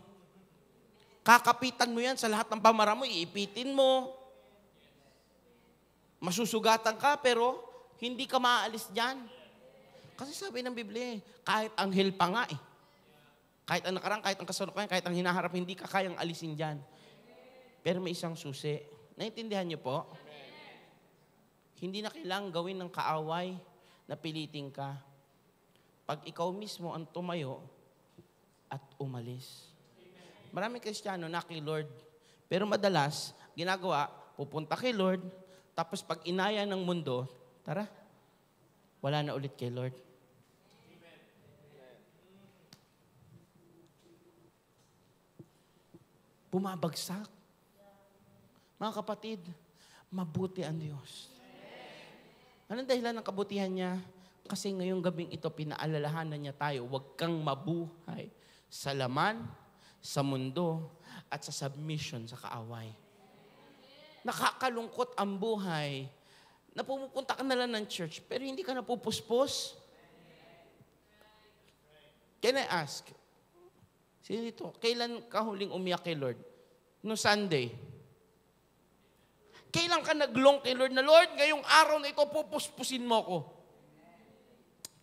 Kakapitan mo yan sa lahat ng pamara mo, iipitin mo. Masusugatan ka, pero hindi ka maaalis dyan. Kasi sabi ng Biblia, kahit anghel pa nga eh. Kahit ang nakarang, kahit ang kasalukuyan, kahit ang hinaharap, hindi ka kayang alisin dyan. Pero may isang susi. Naintindihan niyo po? Hindi na kailangang gawin ng kaaway na pilitin ka. Pag ikaw mismo ang tumayo at umalis. Maraming Kristiyano na kay Lord. Pero madalas, ginagawa, pupunta kay Lord, tapos pag inaya ng mundo, tara, wala na ulit kay Lord. Bumabagsak. Mga kapatid, mabuti ang Diyos. Anong dahilan ng kabutihan niya? Kasi ngayong gabing ito, pinaalalahanan niya tayo, huwag kang mabuhay sa laman, sa mundo, at sa submission sa kaaway. Nakakalungkot ang buhay na pumupunta ka na lang ng church, pero hindi ka napupuspos. Can I ask, sino dito, kailan ka huling umiyak kay Lord? No Sunday. Kailan ka naglong kay Lord na, Lord, ngayong araw na ito, pupuspusin mo ko.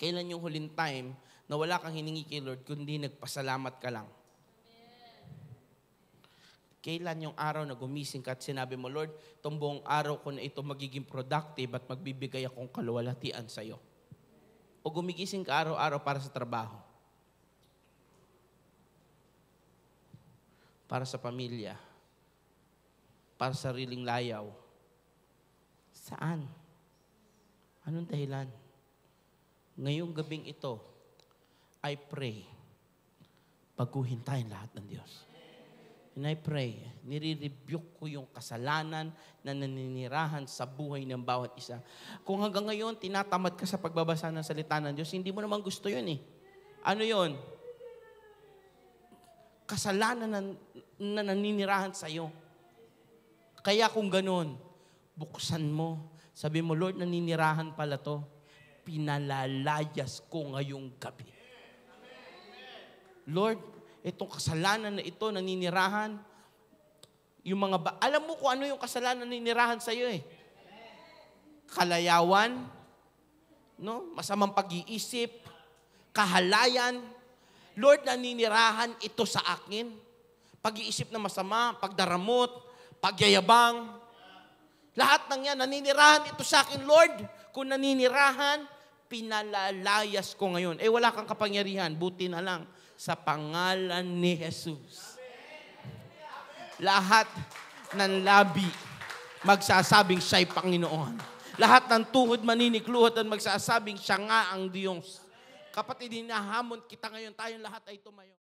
Kailan yung huling time na wala kang hiningi kay Lord, kundi nagpasalamat ka lang? Kailan yung araw na gumising ka at sinabi mo, Lord, itong buong araw ko na ito magiging productive at magbibigay akong kaluwalhatian sa iyo? O gumigising ka araw-araw para sa trabaho? Para sa pamilya? Para sa sariling layaw? Saan? Anong dahilan? Ngayong gabing ito, I pray, baguhin tayong lahat ng Diyos. And I pray, nire-rebuke ko yung kasalanan na naninirahan sa buhay ng bawat isa. Kung hanggang ngayon, tinatamad ka sa pagbabasa ng salita ng Diyos, hindi mo naman gusto yun eh. Ano yun? Kasalanan na naninirahan sa'yo. Kaya kung ganun, buksan mo. Sabi mo, Lord, naninirahan pala to. pinalalayas ko ngayong gabi. Lord, itong kasalanan na ito, naninirahan, alam mo kung ano yung kasalanan na naninirahan sa iyo eh. Kalayawan, no? Masamang pag-iisip, kahalayan. Lord, naninirahan ito sa akin. Pag-iisip na masama, pagdaramot, pagyayabang. Lahat ng yan, naninirahan ito sa akin, Lord. Kung naninirahan, pinalalayas ko ngayon. Wala kang kapangyarihan, buti na lang sa pangalan ni Jesus. Lahat ng labi magsasabing siya'y Panginoon. Lahat ng tuhod maninikluhod at magsasabing siya nga ang Diyos. Kapatid, hinahamon kita ngayon, tayong lahat ay tumayo.